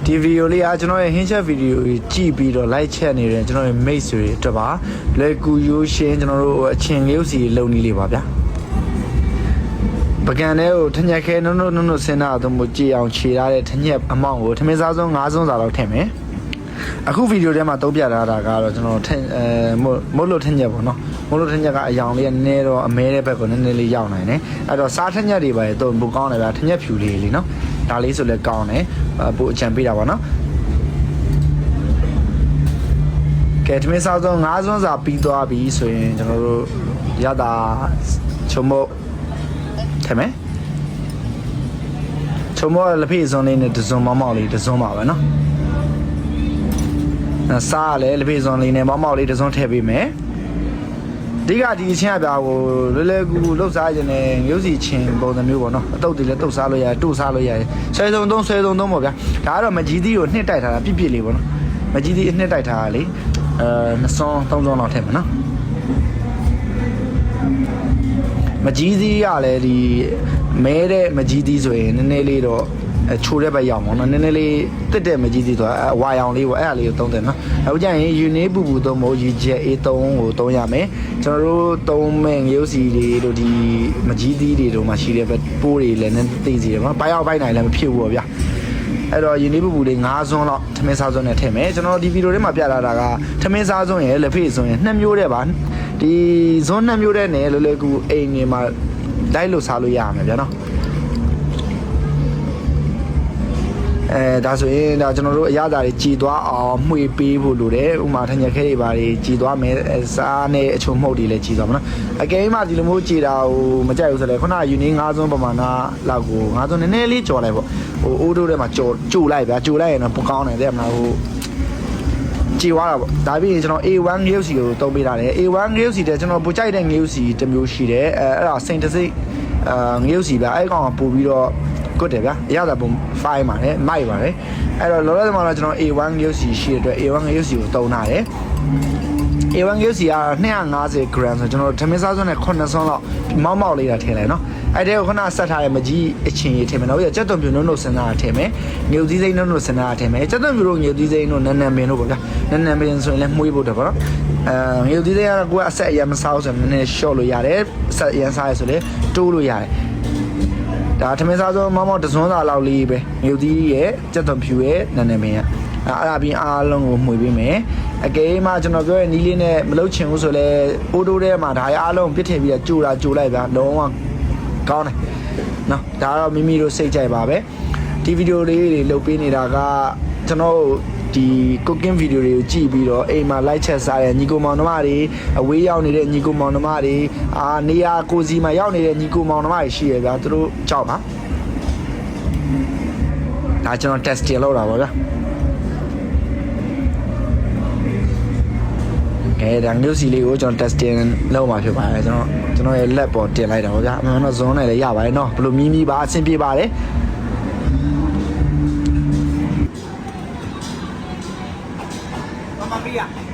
ဒီဗီဒီယိုလေးအားကျွန်တော်ရဲ့ဟင်းချက်ဗီဒီယိုကြီးကြည့်ပြီးတော့ like ချက်နေတဲ့ကျွန်တော်ရဲ့ mate တွေအတွက်ပါလွယ်ကူရိုးရှင်းကျွန်တော်တို့အချင်းလေးစီလုံနီးလေးပါဗျာပကံထဲကိုထညက်ခဲနုံနုံစင်းတာတို့မျိုးကြည်အောင်ခြေထားတဲ့ထညက်အမောင့်ကိုထမင်းစားဆုံး9ဆုံးစာလောက်ထည့်မယ်အခုဗီဒီယိုထဲမှာသုံးပြထားတာကတော့ကျွန်တော်မုတ်လို့ထညက်ပေါ့နော်မုတ်လို့ထညက်ကအယောင်လေးကနည်းနည်းတော့အမဲတဲ့ဘက်ကိုနည်းနည်းလေးရောက်နိုင်တယ်အဲ့တော့စားထညက်တွေပါလေတော့ပိုကောင်းတယ်ဗျာထညက်ဖြူလေးလေနော်ဒါလေးဆိုလဲကောင်းတယ်ပိုအကြံပေးတာပေါ့နော်ကဲထမင်းစားဆုံး9ဆုံးစာပြီးသွားပြီဆိုရင်ကျွန်တော်တို့ရတာချုံမို့ထမယ်ချုံမို့လက်ဖေးစုံလေးနဲ့တစုံမောက်လေးတစုံပါပဲနော်စားရလဲလက်ဖေးစုံလေးနဲ့မောက်လေးတစုံထည့်ပေးမယ်ဒီကဒီအချင်းအပြားကိုလွယ်လွယ်ကူကူလှုပ်စားခြင်းနဲ့မျိုးစီချင်းပုံစံမျိုးပေါ့နော်အတုပ်တွေလည်းတုပ်စားလို့ရတယ်တို့စားလို့ရတယ်ဆွဲစုံသုံးပေါ့ဗျာဒါကတော့မကြီးသီးကိုနှစ်တိုက်ထားတာပြစ်လေးပေါ့နော်မကြီးသီးနှစ်တိုက်ထားတာလေ2စွန်း3စွန်းလောက်ထည့်မယ်နော်မကြီးသီးရလဲဒီမဲတဲ့မကြီးသီးဆိုရင်နည်းနည်းလေးတော့ချိုးတဲ့ဘက်ရောက်အောင်နော်နည်းနည်းလေးတက်တဲ့မကြီးသီးဆိုဝါရောင်လေးပေါ့အဲ့ဒါလေးကိုသုံးတယ်နော်အခုကျရင်ယူနေပူပူသုံးမို့ယူချက် A3 ကိုသုံးရမယ်ကျွန်တော်တို့သုံးမဲ့ငရုတ်စီတွေတို့ဒီမကြီးသီးတွေတို့မှရှိတဲ့ဘက်ပိုးတွေလည်းနည်းသိစီတယ်နော်ပိုင်းနိုင်လည်းမဖြစ်ဘူးပေါ့ဗျာအဲ့တော့ယူနေပူပူလေး9စွန်းလောက်ထမင်းစားစွန်းနဲ့ထည့်မယ်ကျွန်တော်ဒီဗီဒီယိုထဲမှာပြလာတာကထမင်းစားစွန်းရယ်လက်ဖေးစွန်းရယ်2မျိုးတဲ့ပါဒီဇွန်း2မျိုးတဲ့နဲ့လွယ်လွယ်ကူအိမ်ငယ်မှာလိုက်လို့စားလို့ရမှာဗျာနော်ဒါဆိုရင်ဒါကျွန်တော်တို့အရသာတွေကြည်သွားအောင်မှွေပေးဖို့လိုတယ်ဥမာထညက်ခဲတွေပါတွေကြည်သွားမယ်စားနဲ့အချုံမှုတ်တွေလည်းကြည်သွားမှာနော်အကယ်မှဒီလိုမျိုးကြည်တာဟိုမကြိုက်ဘူးဆိုလဲခုနကယူနေ9စွန်းပမာဏလောက်ကို9စွန်းနည်းနည်းလေးကြော်လိုက်ပေါ့ဟိုအိုးတို့ထဲမှာကြိုလိုက်ဗျာကြိုလိုက်ရင်တော့ပကောင်းတယ်တဲ့မလားဟိုကြည်သွားတာပေါ့ဒါပြီးရင်ကျွန်တော် A1 ငရုတ်စီကိုသုံးပေးထားတယ် A1 ငရုတ်စီတဲ့ကျွန်တော်ပိုကြိုက်တဲ့ငရုတ်စီတစ်မျိုးရှိတယ်အဲ့ဒါစိန်တစိငရုတ်စီဗျာအဲ့ကောင်ကပို့ပြီးတော့good တယ်ဗျာအရသာပုံ file ပါတယ်မိုက်ပါတယ်အဲ့တော့လောလောဆယ်မှာတော့ကျွန်တော် A1 ရုပ်စီရှိတဲ့အတွက် A1 ရုပ်စီကိုတုံးထားတယ် A1 ရုပ်စီက250 gram ဆိုကျွန်တော်ထမင်းစားစွန်းနဲ့9စွန်းလောက်မောက်လေးတာထည့်လိုက်နော်အဲ့တဲ့ကိုခဏဆက်ထားတဲ့မကြီးအချင်းကြီးထည့်မယ်နော်ကြက်သွန်ပြူနုံစင်သားထည့်မယ်ငြုပ်သီးစိမ့်နုံစင်သားထည့်မယ်ကြက်သွန်ပြူတို့ငြုပ်သီးစိမ့်တို့နန်းပင်တို့ပေါ့ဗျာနန်းပင်ဆိုရင်လည်းမှုေးဖို့တယ်ပေါ့နော်ငြုပ်သီးစိမ့်ကကိုကအဆက်အရမစားဘူးဆိုရင်နည်းနည်း short လို့ရတယ်အဆက်အရစားရဆိုလည်းတိုးလို့ရတယ်ဒါထမင်းစားဆုံးမောက်တစွန်းစာလောက်လေးပဲမြုပ်သီးရဲ့ကြက်သွန်ဖြူရဲ့နန်းနေမင်းရဲ့အဲ့ဒါပြီးအားလုံးကိုမှွေပေးမယ်အကယ်မှကျွန်တော်ပြောရဲ့နီးလေးနဲ့မလုပ်ချင်ဘူးဆိုလဲအိုးတိုးထဲမှာဒါရအားလုံးပြစ်ထည့်ပြီးတော့ကြိုလိုက်ဗျာလုံးဝကောင်းတယ်နော်ဒါကတော့မိမိတို့စိတ်ကြိုက်ပါပဲဒီဗီဒီယိုလေးတွေလုပ်ပေးနေတာကကျွန်တော်ဒီ cooking video တွေကိုကြည့်ပြီးတော့အိမ်မှာ like ချက်စားတဲ့ညီကိုမောင်နှမတွေအဝေးရောက်နေတဲ့ညီကိုမောင်နှမတွေနေရာကိုစီမှာရောက်နေတဲ့ညီကိုမောင်နှမတွေရှိရဗျာသူတို့ကြောက်ပါဒါကျွန်တော် testing လုပ်တာပါဗျာဒါမျိုးစီလေးကိုကျွန်တော် testing လုပ်မှာဖြစ်ပါတယ်ကျွန်တော်ရဲ့ lab ပေါ်တင်လိုက်တာပါဗျာအမှန်တော့ဇွန်းနဲ့လည်းရပါတယ်နော်ဘယ်လိုမြည်ပါအဆင်ပြေပါတယ်Mamma mia!